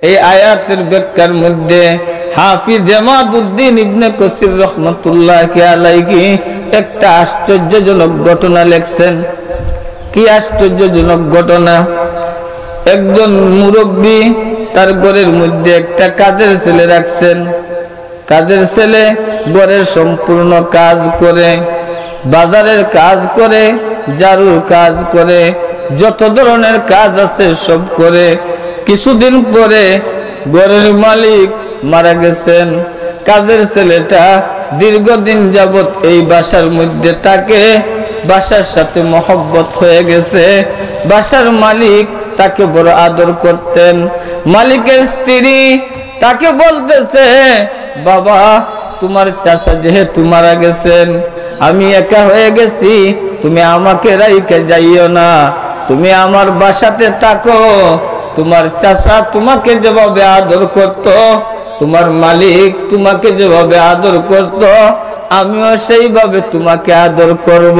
এই আয়াতের ব্যাখ্যার মধ্যে হাফিজ জামাদউদ্দিন ইবনে কাসির রাহমাতুল্লাহি আলাইহি একটা আশ্চর্যজনক ঘটনা লিখছেন। কি আশ্চর্যজনক ঘটনা! একজন মুরব্বী তার ঘরের মধ্যে একটা কাজের ছেলে রাখছেন। কাজের ছেলে ঘরের সম্পূর্ণ কাজ করে, বাজারের কাজ করে, ঝাড়ুর কাজ করে, যত ধরনের কাজ আছে সব করে। কিছুদিন পরে ঘরের মালিক মারা গেছেন। কাজের ছেলেটা দীর্ঘদিন যাবত এই বাসার মধ্যে থাকে, বাসার সাথে মহব্বত হয়ে গেছে। বাসার মালিক তাকে বড় আদর করতেন। মালিকের স্ত্রী তাকে বলতেছে, বাবা তোমার চাচা যেহেতু মারা গেছেন, আমি একা হয়ে গেছি, তুমি আমাকে রাইখে যাইও না, তুমি আমার বাসাতে থাকো। তোমার চাচা তোমাকে যেভাবে আদর করত, তোমার মালিক তোমাকে যেভাবে আদর করত, আমিও সেইভাবে তোমাকে আদর করব।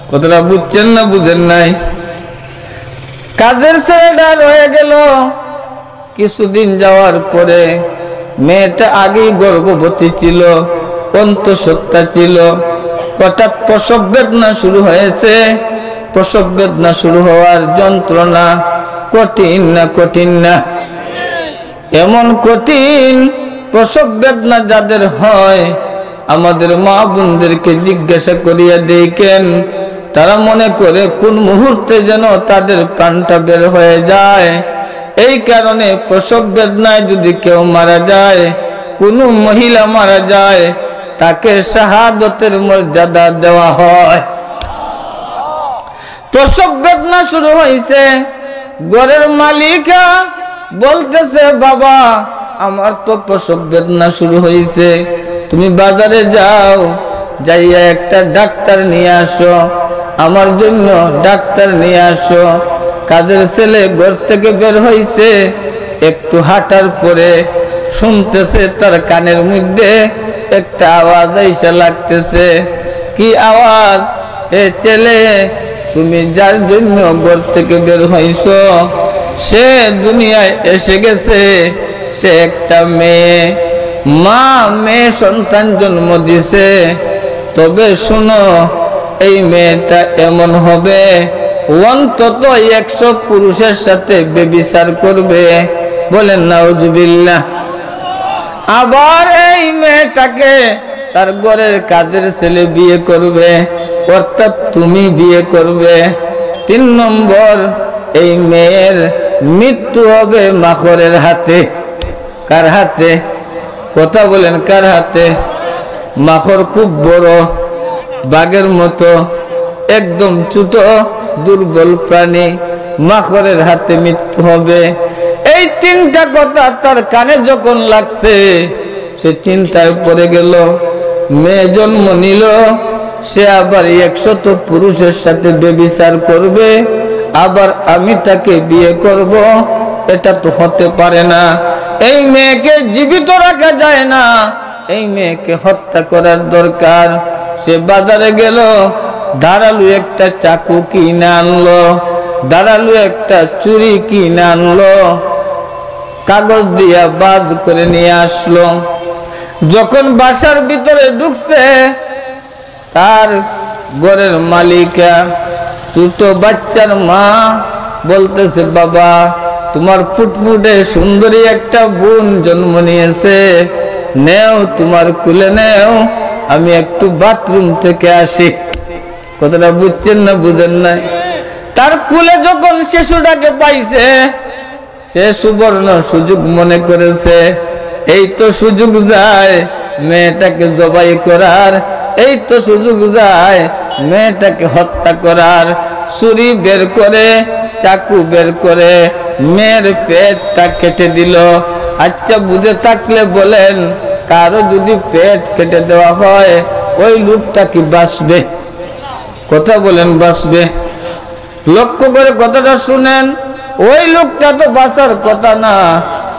কথাটা বুঝছেন না বুঝেন নাই? কাজের ছেলেটা রয়ে গেল। কিছুদিন যাওয়ার পরে মেয়েটা আগেই গর্ভবতী ছিল, অন্তঃসত্ত্বা ছিল। হঠাৎ প্রসব বেদনা শুরু হয়েছে। প্রসব বেদনা শুরু হওয়ার যন্ত্রণা কঠিন না কঠিন না? এমন কঠিন প্রসব বেদনা যাদের হয়, আমাদের মা বোনদেরকে জিজ্ঞাসা করিয়া দেখেন, তারা মনে করে কোন মুহূর্তে যেন তাদের প্রাণটা বের হয়ে যায়। এই কারণে প্রসব বেদনায় যদি কেউ মারা যায়, কোনো মহিলা মারা যায়, তাকে শাহাদতের মর্যাদা দেওয়া হয়। প্রসব বেদনা শুরু হয়েছে। ঘরের মালিকা বলতেছে, বাবা আমার তো প্রসব বেদনা শুরু হয়েছে, তুমি বাজারে যাও, যাইয়া একটা ডাক্তার নিয়ে আসো, আমার জন্য ডাক্তার নিয়ে আসো। কাজের ছেলে ঘর থেকে বের হয়েছে। একটু হাঁটার পরে শুনতেছে তার কানের মধ্যে একটা আওয়াজ এসে লাগতেছে। কি আওয়াজ? এ ছেলে, তুমি যার জন্য ঘর থেকে বের হইছ, সে দুনিয়ায় এসে গেছে। সে একটা মেয়ে, মা মেয়ে সন্তান জন্ম দিছে। তবে শুনো, এই মেয়েটা এমন হবে, অন্তত 100 পুরুষের সাথে ব্যভিচার করবে। বলেন নাউজুবিল্লাহ। আবার এই মেয়েটাকে তার ঘরের কাজের ছেলে বিয়ে করবে, অর্থাৎ তুমি বিয়ে করবে। 3 নম্বর, এই মেয়ের মৃত্যু হবে মাখরের হাতে। কার হাতে? কথা বলেন, কার হাতে? মাখর খুব বড়, বাঘের মতো, একদম ছোট দুর্বল প্রাণী। মাখরের হাতে মৃত্যু হবে। এই 3টা কথা তার কানে যখন লাগছে, সে চিন্তায় পড়ে গেল। মেয়ে জন্ম নিল, সে আবার 100 পুরুষের সাথে ব্যভিচার করবে, আবার আমি তাকে বিয়ে করব, এটা তো হতে পারে না। এই মেয়েকে জীবিত রাখা যায় না, এই মেয়েকে হত্যা করার দরকার। সে বাজারে গেল, ধারালো একটা চাকু কিনে আনলো, ধারালো একটা চুরি কিনে আনলো, কাগজ দিয়া বাজ করে নিয়ে আসলো। যখন বাসার ভিতরে ঢুকছে, তার ঘরের মালিকা ছোট বাচ্চার মা বলতেছে, বাবা তোমার ফুটফুটে সুন্দরী একটা বোন জন্ম নিয়েছে, নেও তোমার কুলে নেও, আমি একটু বাথরুম থেকে আসি। কথাটা বুঝছেন না বুঝেন নাই? তার কুলে যখন শিশুটাকে পাইছে, সে সুবর্ণ সুযোগ মনে করেছে, এই তো সুযোগ যায় মেয়েটাকে জবাই করার, এই তো সুযোগ যায় মেয়েটাকে হত্যা করার। ছুরি বের করে, চাকু বের করে মেয়ের পেটটা কেটে দিল। আচ্ছা বুঝে থাকলে বলেন, কারো যদি পেট কেটে দেওয়া হয়, ওই লোকটা কি বাঁচবে? কথা বলেন, বাঁচবে? লক্ষ্য করে কথাটা শুনেন। ওই লোকটা তো বাঁচার কথা না,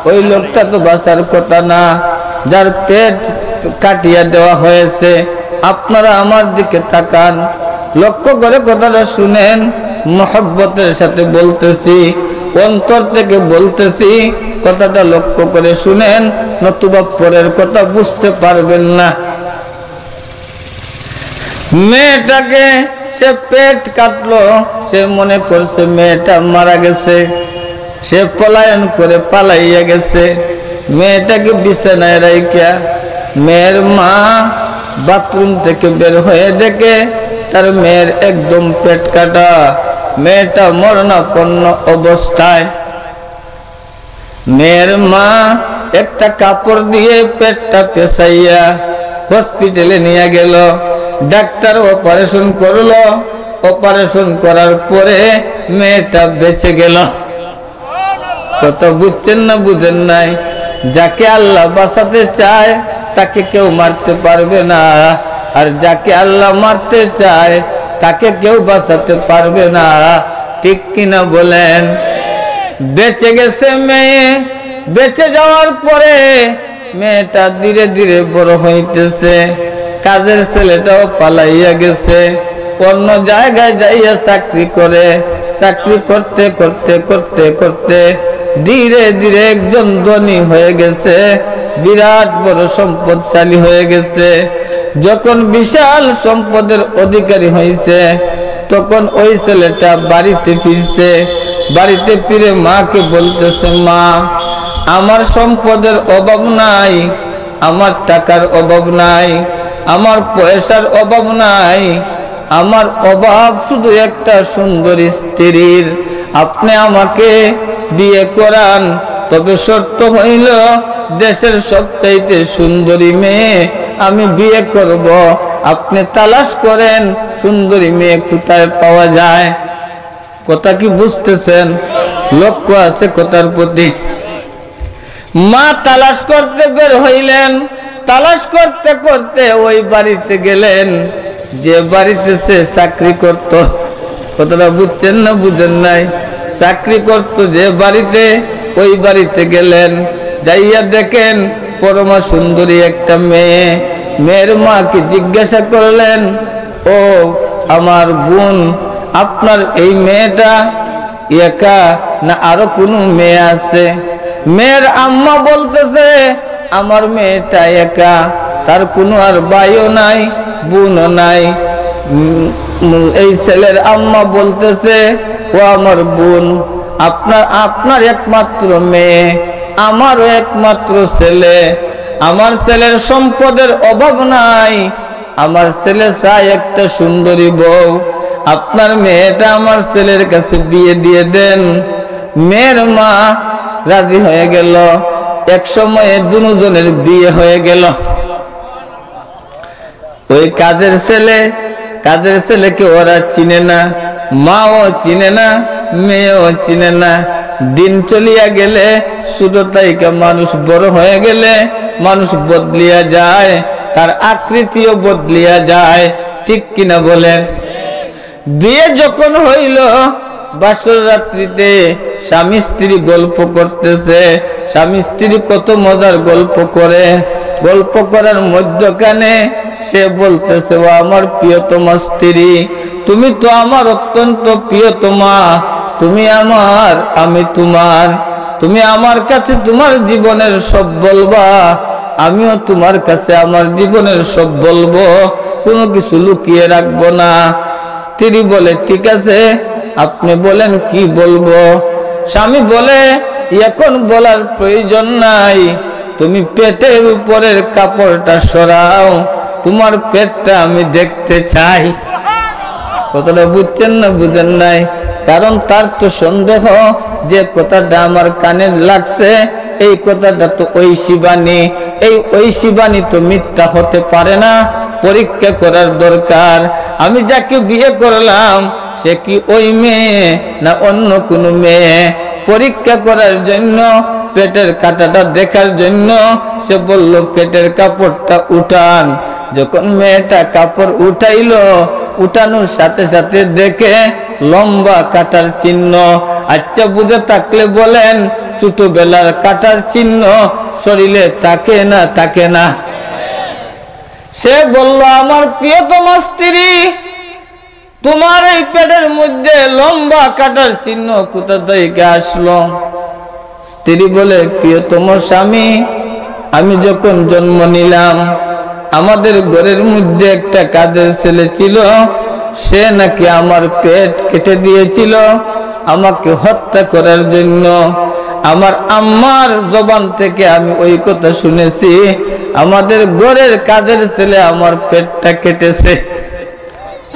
ওই লোকটা তো বাঁচার কথা না, যার পেট কাটিয়ে দেওয়া হয়েছে। আপনারা আমার দিকে তাকান, লক্ষ্য করে কথাটা শুনেন, মহব্বতের সাথে বলতেছি। অন্তর থেকে বলতেছি, কথাটা লক্ষ্য করে শুনেন, নতুবা পরের কথা বুঝতে পারবেন না। মেয়েটাকে সে পেট কাটলো, সে মনে করছে মেয়েটা মারা গেছে, সে পলায়ন করে পালাইয়া গেছে। মেয়েটাকে বিছানায় রাইখা মেয়ের মা বাথরুম থেকে বের হয়ে দেখে তার মেয়ের একদম পেট কাটা, মেয়েটা মরণাপন্ন অবস্থায়। মেয়ের মা একটা কাপড় দিয়ে পেটটা পেঁচাইয়া হসপিটালে নিয়ে গেল। ডাক্তার অপারেশন করলো, অপারেশন করার পরে মেয়েটা বেঁচে গেল। কত বুঝছেন না বুঝেন নাই? যাকে আল্লাহ বাঁচাতে চায় তাকে কেউ মারতে পারবে না, আর যাকে আল্লাহ মারতে চায় তাকে কেউ বাঁচাতে পারবে না। ঠিক কিনা বলেন? বেঁচে গেছে মেয়ে। বেঁচে যাওয়ার পরে মেয়েটা ধীরে ধীরে বড় হইতেছে। কাজের ছেলেটাও পালাইয়া গেছে, অন্য জায়গায় যাইয়া চাকরি করে। চাকরি করতে করতে করতে করতে ধীরে ধীরে একজন ধনী হয়ে গেছে, বিরাট বড় সম্পদশালী হয়ে গেছে। যখন বিশাল সম্পদের অধিকারী হয়েছে, তখন ওই ছেলেটা বাড়িতে ফিরছে। বাড়িতে ফিরে মাকে বলতেছে, মা, আমার সম্পদের অভাব নাই, আমার টাকার অভাব নাই, আমার পয়সার অভাব নাই, আমার অভাব শুধু একটা সুন্দরী স্ত্রীর। আপনি আমাকে বিয়ে করান, তবে শর্ত হইল দেশের সবচাইতে সুন্দরী মেয়ে আমি বিয়ে করব। আপনি তালাশ করেন সুন্দরী মেয়ে কোথায় পাওয়া যায়। কথা কি বুঝতেছেন? লক্ষ্য আছে কথার প্রতি। মা তালাশ করতে বের হইলেন। তালাশ করতে করতে ওই বাড়িতে গেলেন যে বাড়িতে সে চাকরি করত। কথাটা বুঝছেন না বুঝেন নাই? চাকরি করত যে বাড়িতে, ওই বাড়িতে গেলেন। যাইয়া দেখেন পরমা সুন্দরী একটা মেয়ে। মেয়ের মাকে জিজ্ঞাসা করলেন, ও আমার বোন, আপনার এই মেয়েটা একা না আরো কোনো মেয়ে আছে? মেয়ের আম্মা বলতেছে, আমার মেয়েটা একা, তার কোনো আর ভাইও নাই, বোনও নাই। এই ছেলের আম্মা বলতেছে, ও আমার বোন, আপনার একমাত্র মেয়ে, আমারও একমাত্র ছেলে। আমার ছেলের সম্পদের অভাব নাই, আমার ছেলে চায় একটা সুন্দরী বউ। আপনার মেয়েটা আমার ছেলের কাছে বিয়ে দিয়ে দেন। মেয়ের মা রাজি হয়ে গেল। এক সময়ে দুজনের বিয়ে হয়ে গেল। ওই কাজের ছেলেকে ওরা চিনে না, মাও চিনে না, মেয়েও চিনে না। দিন চলিয়া গেলে, ছোট থেকে মানুষ বড় হয়ে গেলে মানুষ বদলিয়া যায়, তার আকৃতিও বদলিয়া যায়। ঠিক কিনা বলেন? বিয়ে যখন হইল, বাসর রাত্রিতে স্বামী স্ত্রী গল্প করতেছে। স্বামী স্ত্রী কত মজার গল্প করে। গল্প করার মধ্যখানে সে বলতেছে, ও আমার প্রিয়তমা স্ত্রী, তুমি তো আমার অত্যন্ত প্রিয়তমা, তুমি আমার, আমি তোমার। তুমি আমার কাছে তোমার জীবনের সব বলবা, আমিও তোমার কাছে আমার জীবনের সব বলবো, কোনো কিছু লুকিয়ে রাখবো না। স্ত্রী বলে, ঠিক আছে, আপনি বলেন কি বলবো। স্বামী বলে, এখন বলার প্রয়োজন নাই, তুমি পেটের উপরের কাপড়টা সরাও, তোমার পেটটা আমি দেখতে চাই। কথাটা বুঝছেন না বুঝেন নাই? কারণ তার তো সন্দেহ যে কথাটা আমার কানে লাগছে, এই কথাটা তো ঐশী বাণী, এই ঐশী বাণী তো মিথ্যা হতে পারে না, পরীক্ষা করার দরকার। আমি যাকে বিয়ে করলাম সে কি ওই মেয়ে না অন্য কোনো মেয়ে? পরীক্ষা করার জন্য, পেটের কাঁটাটা দেখার জন্য সে বলল, পেটের কাপড়টা উঠান। যখন মেয়েটা কাপড় উঠাইলো, উঠানোর সাথে সাথে দেখে লম্বা কাটার চিহ্ন। আচ্ছা, বুঝে থাকলে বলেন, ছোটবেলার কাটার চিহ্ন শরীরে থাকে না থাকে না? সে বলল, আমার প্রিয়তমা স্ত্রী, তোমার এই পেটের মধ্যে লম্বা কাটার চিহ্ন কোথা থেকে আসলো? স্ত্রী বলে, প্রিয়তম স্বামী, আমি যখন জন্ম নিলাম আমাদের ঘরের মধ্যে একটা কাজের ছেলে ছিল, সে নাকি আমার পেট কেটে দিয়েছিল আমাকে হত্যা করার জন্য। আমার আম্মার জবান থেকে আমি ওই কথা শুনেছি, আমাদের ঘরের কাজের ছেলে আমার পেটটা কেটেছে।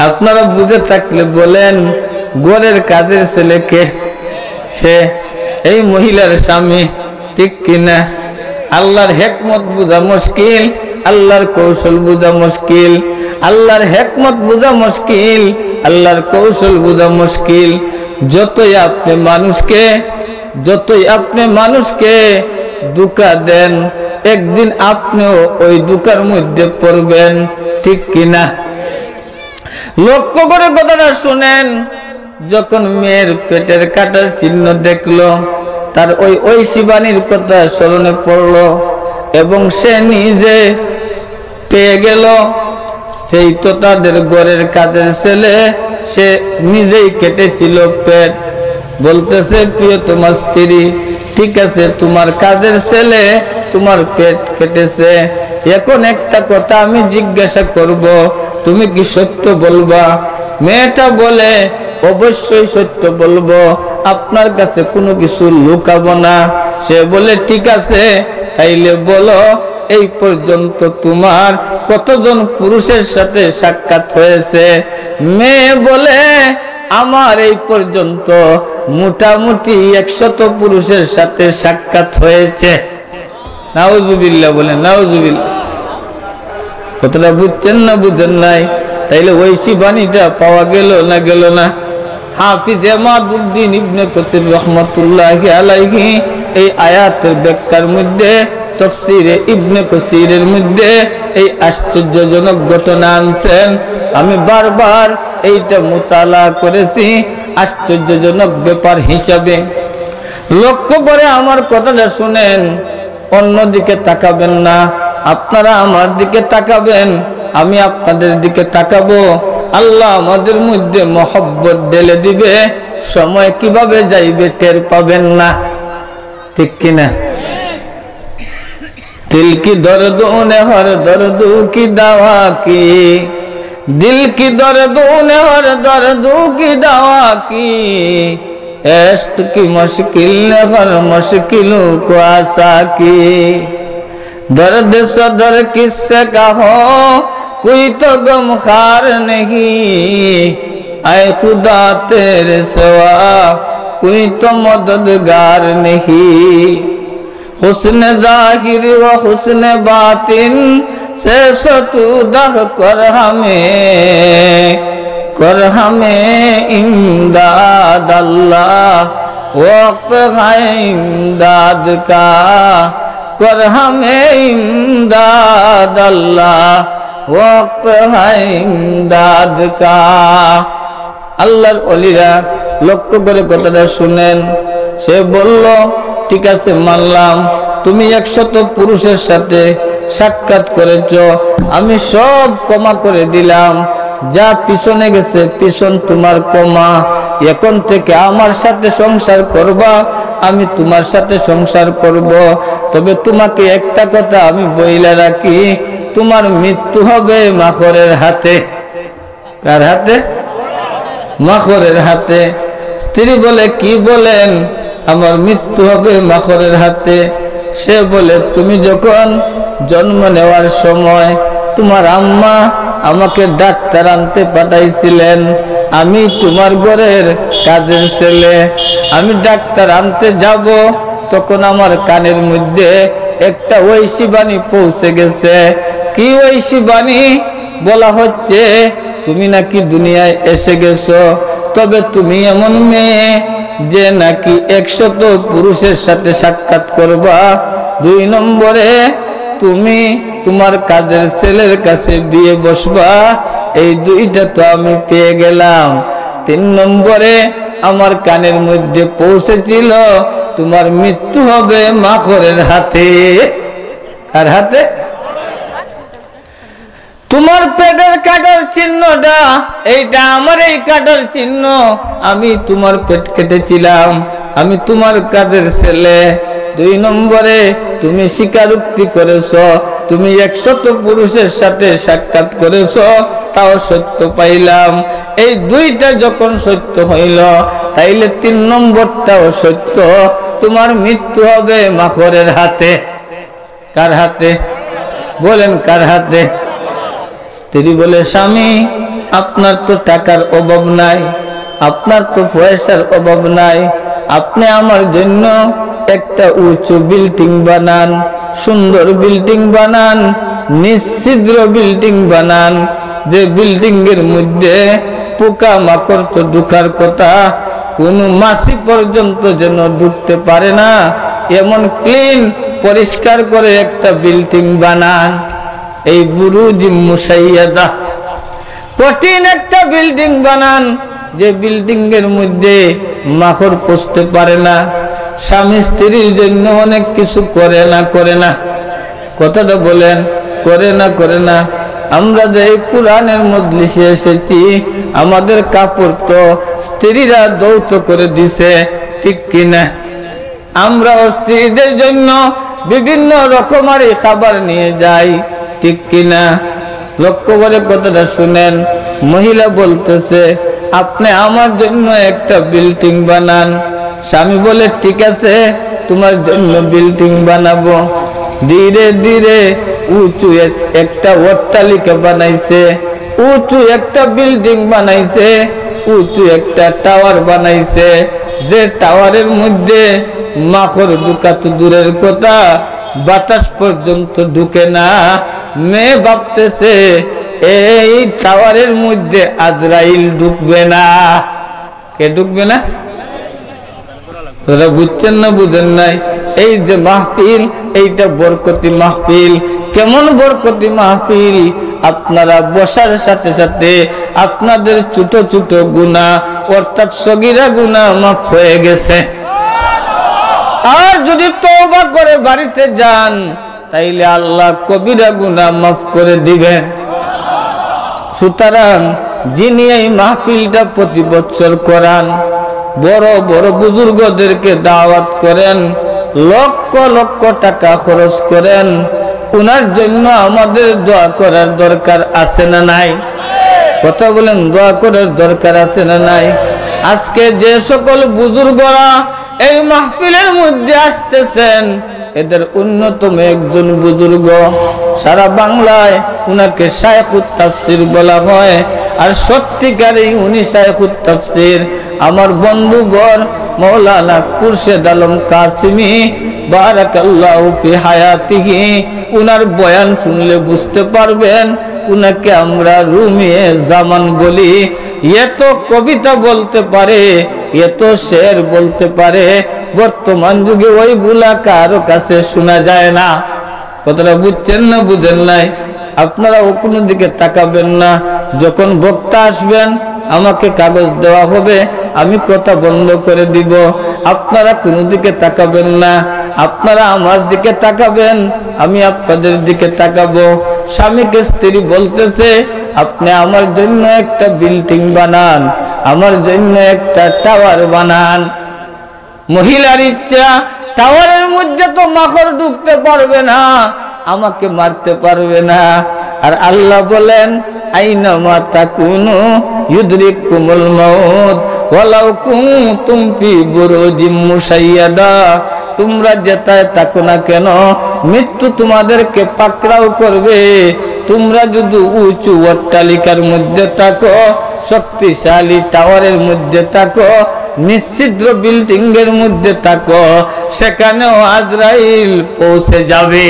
আপনারা বুঝে থাকলে বলেন, ঘরের কাজের ছেলেকে? সে এই মহিলার স্বামী, ঠিক কিনা? আল্লাহর হিকমত বোঝা মুশকিল, আল্লাহর কৌশল বোঝা মুশকিল, আল্লাহর হিকমত বোঝা মুশকিল, আল্লাহর কৌশল বোঝা মুশকিল। যতই আপনি মানুষকে ধোঁকা দেন, একদিন আপনিও ওই ধোঁকার মধ্যে পড়বেন, ঠিক কিনা? লক্ষ্য করে কথাটা শুনেন। যখন মেয়ের পেটের কাটার চিহ্ন দেখলো, তার ওই ঐশী বাণীর কথা স্মরণে পড়লো এবং সে নিজে পেয়ে গেল সেই তো তাদের ঘরের কাজের ছেলে, সে নিজেই কেটেছিল পেট। বলতেছে, প্রিয় তোমার স্ত্রী, ঠিক আছে, তোমার কাজের ছেলে তোমার পেট কেটেছে, এখন একটা কথা আমি জিজ্ঞাসা করব, তুমি কি সত্য বলবা? মেয়েটা বলে, অবশ্যই সত্য বলবো, আপনার কাছে কোনো কিছু লুকাবো না। সে বলে, ঠিক আছে, তাইলে বলো, এই পর্যন্ত তোমার কতজন পুরুষের সাথে সাক্ষাৎ হয়েছে? মেয়ে বলে, আমার এই পর্যন্ত মোটামুটি 100 পুরুষের সাথে সাক্ষাৎ হয়েছে। নাউজুবিল্লাহ বলে, নাউজুবিল্লাহ। কতটা বুঝছেন না বুঝেন নাই? তাইলে ঐশী বাণীটা পাওয়া গেল না গেল না? হাফিজ ইমাদউদ্দিন ইবনে কাসির রাহমাতুল্লাহি আলাইহি এই আয়াতের ব্যাখ্যার মধ্যে, তাফসীরে ইবনে কাসিরের মধ্যে এই আশ্চর্যজনক ঘটনা আনছেন। আমি বারবার এইটা মুতালা করেছি আশ্চর্যজনক ব্যাপার হিসাবে। লক্ষ্য করে আমার কথাটা শুনেন, অন্যদিকে তাকাবেন না, আপনারা আমার দিকে তাকাবেন, আমি আপনাদের দিকে তাকাবো। আল্লাহ আমাদের মধ্যে মহব্বত ঢেলে দিবে, সময় কিভাবে যাইবে টের পাবেন না, ঠিক কিনা? दिल की दर्दों ने हर दर्दों की दवा की, दिल की दर्दों ने हर दर्दों की दवा की, इश्क की मुश्किल ने हर मुश्किलों को आसा की। दर्द सदर किससे कहो, कोई तो गमखार नहीं, ऐ खुदा तेरे सिवा कोई तो मददगार नहीं। हुस्न जाहिर व हुस्न बातिन से सतूदह कर हमें इमदाद अल्लाह, वक्त है इमदाद का, कर हमें इमदाद अल्लाह, वक्त है इमदाद का। আল্লাহর ওলিরা লক্ষ্য করে কথাটা শুনেন। সে বলল, ঠিক আছে, মানলাম, তুমি 100 পুরুষের সাথে সাক্ষাৎ করেছ, আমি সব ক্ষমা করে দিলাম, যা পিছনে গেছে পিছন তোমার ক্ষমা। এখন থেকে আমার সাথে সংসার করবা, আমি তোমার সাথে সংসার করব। তবে তোমাকে একটা কথা আমি বইলা রাখি, তোমার মৃত্যু হবে মাখরের হাতে। কার হাতে? মাখরের হাতে। স্ত্রী বলে, কি বলেন? আমার মৃত্যু হবে মাখরের হাতে। সে বলে, তুমি যখন জন্ম নেওয়ার সময় তোমার আম্মা আমাকে ডাক্তার আনতে পাঠাইছিলেন, আমি তোমার ঘরের কাজের ছেলে, আমি ডাক্তার আনতে যাব, তখন আমার কানের মধ্যে একটা ঐশী বাণী পৌঁছে গেছে। কি ঐশী বাণী? বলা হচ্ছে, তুমি নাকি দুনিয়ায় এসে গেছো, তবে তুমি এমন মেয়ে যে নাকি 100 পুরুষের সাথে সাক্ষাৎ করবা। 2 নম্বরে তুমি তোমার কাজের ছেলের কাছে বিয়ে বসবা। এই 2টা তো আমি পেয়ে গেলাম। 3 নম্বরে আমার কানের মধ্যে পৌঁছেছিল, তোমার মৃত্যু হবে মাখরের হাতে। কার হাতে? তোমার পেটের কাটার চিহ্নটা এইটা আমার এই কাটার চিহ্ন। আমি তোমার পেট কেটেছিলাম, আমি তোমার কাজের ছেলে। 2 নম্বরে তুমি স্বীকারোক্তি করেছ, তুমি 100 পুরুষের সাথে সাক্ষাৎ করেছ, তাও সত্য পাইলাম। এই 2টা যখন সত্য হইল, তাইলে 3 নম্বরটাও সত্য, তোমার মৃত্যু হবে মাখরের হাতে। কার হাতে বলেন, কার হাতে? স্ত্রী বলে, স্বামী আপনার তো টাকার অভাব নাই, আপনার তো পয়সার অভাব নাই, আপনি আমার জন্য একটা উঁচু বিল্ডিং বানান, সুন্দর বিল্ডিং বানান, নিশ্চিদ্র বিল্ডিং বানান, যে বিল্ডিং এর মধ্যে পোকা মাকড় তো ঢুকার কথা, কোনো মাছি পর্যন্ত যেন ঢুকতে পারে না, এমন ক্লিন পরিষ্কার করে একটা বিল্ডিং বানান। এই বুরুজ মুসাইয়াদা, কঠিন একটা বিল্ডিং বানান, যে বিল্ডিং এর মধ্যে মাকড় পৌঁছতে পারে না। স্বামী স্ত্রীর জন্য অনেক কিছু করে না, কথাটা বলেন, করে না। আমরা যে কোরআনের মজলিসে এসেছি, আমাদের কাপড় তো স্ত্রীরা দৌত করে দিছে, ঠিক কিনা? আমরা স্ত্রীদের জন্য বিভিন্ন রকমের খাবার নিয়ে যাই, ঠিক কিনা? লক্ষ্য করে কথাটা শুনেন। মহিলা বলতেছে, আপনি আমার জন্য একটা বিল্ডিং বানান। স্বামী বলে, ঠিক আছে, তোমার জন্য বিল্ডিং বানাবো। ধীরে ধীরে উঁচু একটা অট্টালিকা বানাইছে, উঁচু একটা বিল্ডিং বানাইছে, উঁচু একটা টাওয়ার বানাইছে, যে টাওয়ারের মধ্যে মাকড় ঢুকা তো দূরের কথা, বাতাস পর্যন্ত ঢুকে না। মেয়ে ভাবতেছে এই টাওয়ারের মধ্যে আজরাইল ঢুকবে না। কে ঢুকবে না? বুঝছেন না, বুঝেন নাই? এই যে মাহফিল, এইটা বরকতি মাহফিল। কেমন বরকতি মাহফিল? আপনারা বসার সাথে সাথে আপনাদের ছোট ছোট গুনাহ, অর্থাৎ সগীরা গুনাহ মাফ হয়ে গেছে। আর যদি তওবা করে বাড়িতে যান, তাইলে আল্লাহ কবিরা গুনাহ মাফ করে দিবেন। সুতরাং যিনি এই মাহফিলটা প্রতি বছর করান, বড় বড় বুজুর্গদেরকে দাওয়াত করেন, লক্ষ লক্ষ টাকা খরচ করেন, উনার জন্য আমাদের দোয়া করার দরকার আছে না নাই? কথা বলেন, দোয়া করার দরকার আছে না নাই? আজকে যে সকল বুজুর্গরা এই মাহফিলের মধ্যে আসতেছেন, এদের অন্যতম একজন বুজুর্গ, সারা বাংলায় উনাকে শায়খুত তাফসীর বলা হয়। আর সত্যিকারেই উনি শায়খুত তাফসীর। আমার বন্ধুবর মৌলানা খুরশেদ আলম কাসিমি বারাকাল্লাহু ফি হায়াতিহি, উনার বয়ান শুনলে বুঝতে পারবেন উনাকে আমরা রুমিয়ে জামান বলি। এত কবিতা বলতে পারে, এত শের বলতে পারে, বর্তমান যুগে ওইগুলা কারো কাছে শোনা যায় না। কথাটা বুঝছেন না, বুঝেন নাই? আপনারা ও কোনো দিকে তাকাবেন না। যখন বক্তা আসবেন, আমাকে কাগজ দেওয়া হবে, আমি কথা বন্ধ করে দিব। আপনারা কোনো দিকে তাকাবেন না, আপনারা আমার দিকে তাকাবেন, আমি আপনাদের দিকে তাকাবো। স্বামীকে স্ত্রী বলতেছে, আপনি আমার জন্য একটা বিল্ডিং বানান, আমার জন্য একটা টাওয়ার বানান। মহিলার ইচ্ছা, টাওয়ারের মধ্যে তো মাকড় ঢুকতে পারবে না, আমাকে মারতে পারবে না। আর আল্লাহ বলেন, আইনামা তাকুনু ইউদরিকুমুল মাউত ওয়ালাউ কুনতুম ফি বুরুজিম মুশাইয়াদা। তোমরা যেটায় থাকো না কেন, মৃত্যু তোমাদেরকে পাকড়াও করবে। তোমরা যদি উঁচু অট্টালিকার মধ্যে থাকো, শক্তিশালী টাওয়ারের মধ্যে থাকো, নিশ্চিদ্র বিল্ডিং এর মধ্যে থাকো, সেখানেও আজরাইল পৌঁছে যাবে।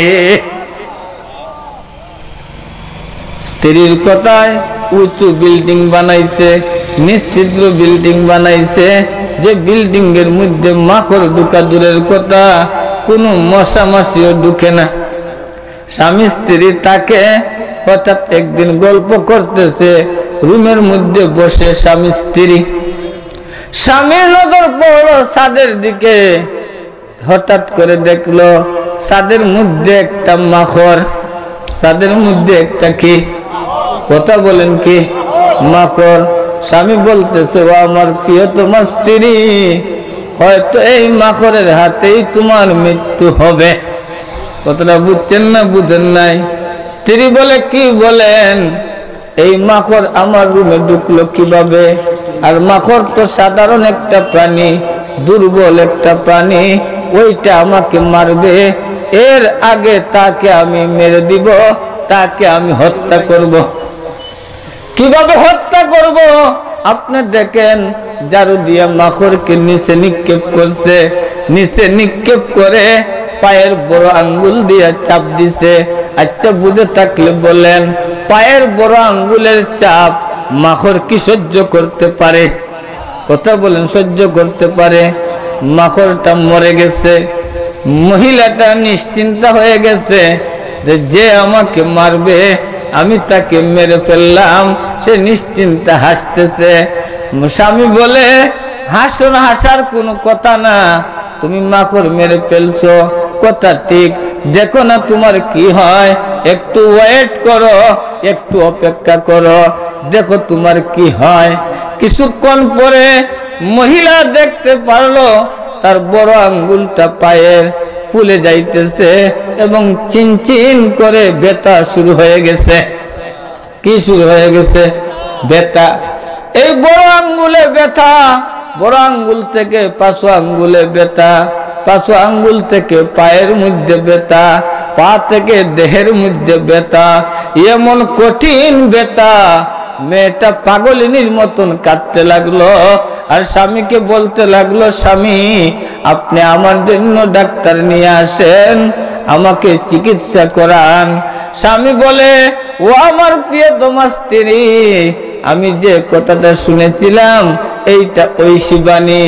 স্ত্রীর কথায় উঁচু বিল্ডিং বানাইছে, নিশ্চিদ্র বিল্ডিং বানাইছে, যে বিল্ডিং এর মধ্যে মাকড় ঢুকা দূরের কথা, কোনো মশা মাছিও ঢুকে না। স্বামী স্ত্রী তাকে হঠাৎ একদিন গল্প করতেছে, রুমের মধ্যে বসে স্বামী স্ত্রী। স্বামীর নজর পড়লো ছাদের দিকে, হঠাৎ করে দেখলো ছাদের মধ্যে একটা মাকড়, ছাদের মধ্যে একটা কি কথা বলেন কি? মাকড়। স্বামী বলতেছে, ও আমার প্রিয়তমা স্ত্রী, হয়তো এই মাকড়ের হাতেই তোমার মৃত্যু হবে। কথাটা বুঝছেন না বুঝেন নাই? স্ত্রী বলে, কি বলেন? এই মাকড় আমার রুমে ঢুকলো কিভাবে? আর মাকড় তো সাধারণ একটা প্রাণী, দুর্বল একটা প্রাণী, ওইটা আমাকে মারবে। এর আগে তাকে আমি মেরে দিব, তাকে আমি হত্যা করব। কিভাবে হত্যা করব? আপনি দেখেন, ঝাড়ু দিয়া মাকড়কে নিচে নিক্ষেপ করছে, নিচে নিক্ষেপ করে পায়ের বড় আঙ্গুল দিয়ে চাপ দিছে। আচ্ছা, বুঝে থাকলে বলেন, পায়ের বড় আঙ্গুলের চাপ মাকড় কি সহ্য করতে পারে? কথা বলেন, সহ্য করতে পারে? মাকড়টা মরে গেছে। মহিলাটা নিশ্চিন্তা হয়ে গেছে যে আমাকে মারবে, আমি তাকে মেরে ফেললাম। সে নিশ্চিন্তা হাসতেছে। স্বামী বলে, হাসো না, হাসার কোনো কথা না, তুমি মাকড় মেরে ফেলছো, কথা ঠিক, দেখো না তোমার কি হয়, একটু ওয়েট করো, একটু অপেক্ষা করো, দেখো তোমার কি হয়। কিছুক্ষণ পরে মহিলা দেখতে পারলো তার বড় আঙ্গুলটা পায়ের ফুলে যাইতেছে এবং চিনচিন করে ব্যথা শুরু হয়ে গেছে। কি শুরু হয়ে গেছে? ব্যথা। এই বড় আঙ্গুলে ব্যথা, বড় আঙ্গুল থেকে পাঁচ আঙ্গুলে ব্যথা, পাঁচ আঙ্গুল থেকে পায়ের মধ্যে ব্যথা, পা থেকে দেহের মধ্যে ব্যথা, এমন কঠিন ব্যথা। মেয়েটা পাগলিনীর মতন কাঁদতে লাগলো আর স্বামীকে বলতে লাগলো, স্বামী, আপনি আমার জন্য ডাক্তার নিয়ে আসেন, আমাকে চিকিৎসা করান। স্বামী বলে, ও আমার প্রিয়তমা স্ত্রী, আমি যে কথাটা শুনেছিলাম এইটা ঐশী বাণী,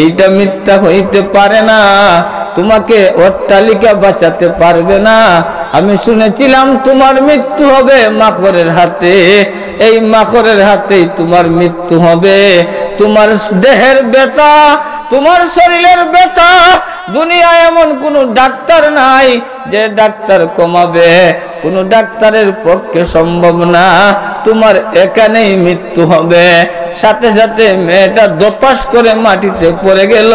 এইটা মিথ্যা হইতে পারে না, তোমাকে অট্টালিকা বাঁচাতে পারবে না। আমি শুনেছিলাম তোমার মৃত্যু হবে মাকড়ের হাতে, এই মাকড়ের হাতেই তোমার মৃত্যু হবে। তোমার দেহের ব্যথা, তোমার শরীরের ব্যথা, দুনিয়ায় এমন কোনো ডাক্তার নাই যে ডাক্তার কমাবে, কোনো ডাক্তারের পক্ষে সম্ভব না, তোমার এখানেই মৃত্যু হবে। সাথে সাথে মেয়েটা দপাস করে মাটিতে পড়ে গেল,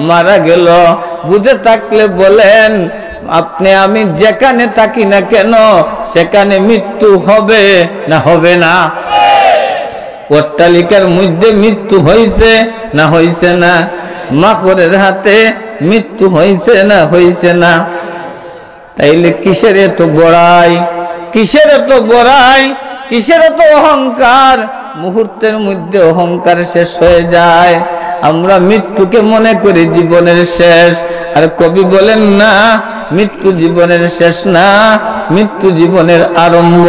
মারা গেল। বুঝে থাকলে বলেন, আপনি আমি যেখানে থাকি না কেন সেখানে মৃত্যু হবে না হবে না? অট্টালিকার মধ্যে মৃত্যু হয়েছে না হয়েছে না? মাকড়ের হাতে মৃত্যু হয়েছে না হয়েছে না? তাইলে কিসের এত বড়াই, কিসের এত বড়াই, কিসের এত অহংকার? মুহূর্তের মধ্যে অহংকার শেষ হয়ে যায়। আমরা মৃত্যুকে মনে করি জীবনের শেষ। আর কবি বলেন না, মৃত্যু জীবনের শেষ না, মৃত্যু জীবনের আরম্ভ।